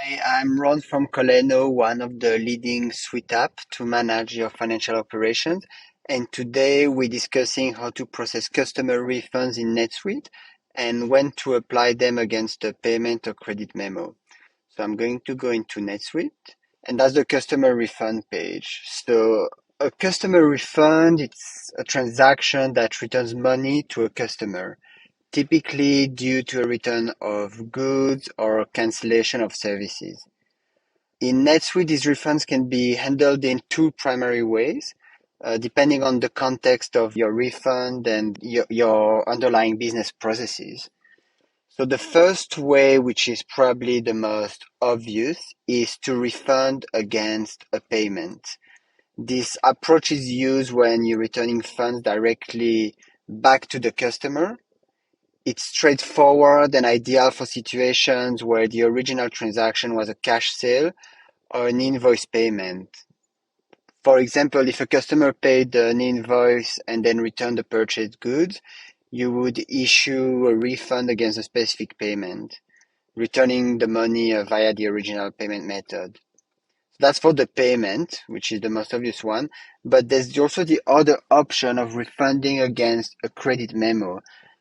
Hi, I'm Ron from Kolleno, one of the leading suite app to manage your financial operations. And today we're discussing how to process customer refunds in NetSuite and when to apply them against a payment or credit memo. So I'm going to go into NetSuite, and that's the customer refund page. So a customer refund, it's a transaction that returns money to a customer, typically due to a return of goods or cancellation of services. In NetSuite, these refunds can be handled in two primary ways, depending on the context of your refund and your underlying business processes. So the first way, which is probably the most obvious, is to refund against a payment. This approach is used when you're returning funds directly back to the customer. It's straightforward and ideal for situations where the original transaction was a cash sale or an invoice payment. For example, if a customer paid an invoice and then returned the purchased goods, you would issue a refund against a specific payment, returning the money via the original payment method. That's for the payment, which is the most obvious one, but there's also the other option of refunding against a credit memo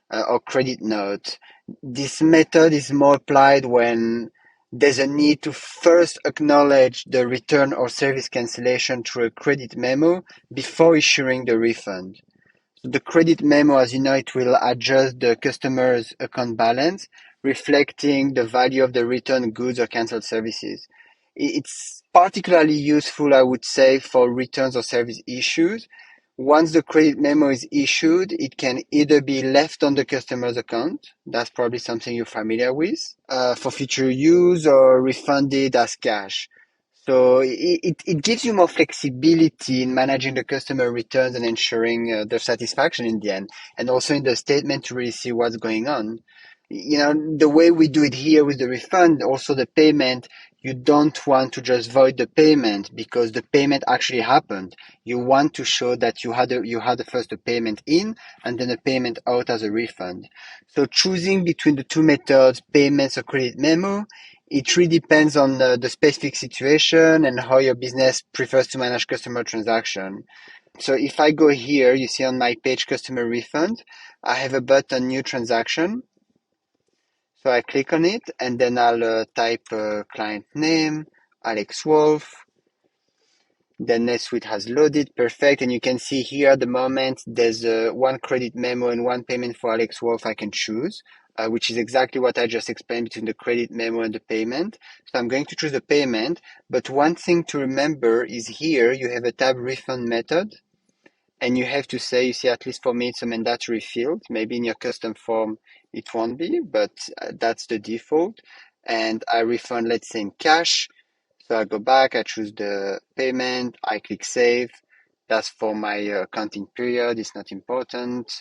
or credit note. This method is more applied when there's a need to first acknowledge the return or service cancellation through a credit memo before issuing the refund. So the credit memo, as you know, it will adjust the customer's account balance, reflecting the value of the returned goods or canceled services. It's particularly useful, I would say, for returns or service issues. Once the credit memo is issued, it can either be left on the customer's account, that's probably something you're familiar with, for future use, or refunded as cash. So it gives you more flexibility in managing the customer returns and ensuring their satisfaction in the end, and also in the statement to really see what's going on. You know, the way we do it here with the refund, also the payment, you don't want to just void the payment because the payment actually happened. You want to show that you had first a payment in and then a payment out as a refund. So choosing between the two methods, payments or credit memo, it really depends on the specific situation and how your business prefers to manage customer transaction. So if I go here, you see on my page customer refund, I have a button new transaction. So I click on it and then I'll type client name, Alex Wolf. Then NetSuite has loaded, perfect. And you can see here at the moment, there's one credit memo and one payment for Alex Wolf I can choose, which is exactly what I just explained between the credit memo and the payment. So I'm going to choose the payment. But one thing to remember is here, you have a tab refund method. And you have to say, you see, at least for me, it's a mandatory field. Maybe in your custom form, it won't be, but that's the default. And I refund, let's say, in cash. So I go back, I choose the payment, I click save. That's for my accounting period. It's not important.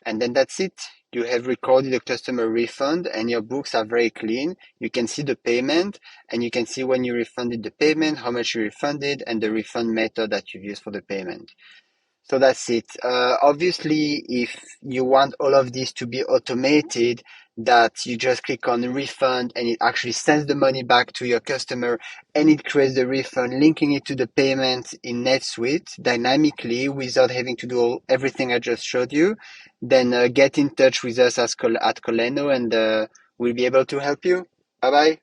And then that's it. You have recorded a customer refund and your books are very clean. You can see the payment and you can see when you refunded the payment, how much you refunded, and the refund method that you've used for the payment. So that's it. Obviously, if you want all of this to be automated, that you just click on refund and it actually sends the money back to your customer and it creates the refund, linking it to the payment in NetSuite dynamically without having to do everything I just showed you, then get in touch with us at Kolleno and we'll be able to help you. Bye bye.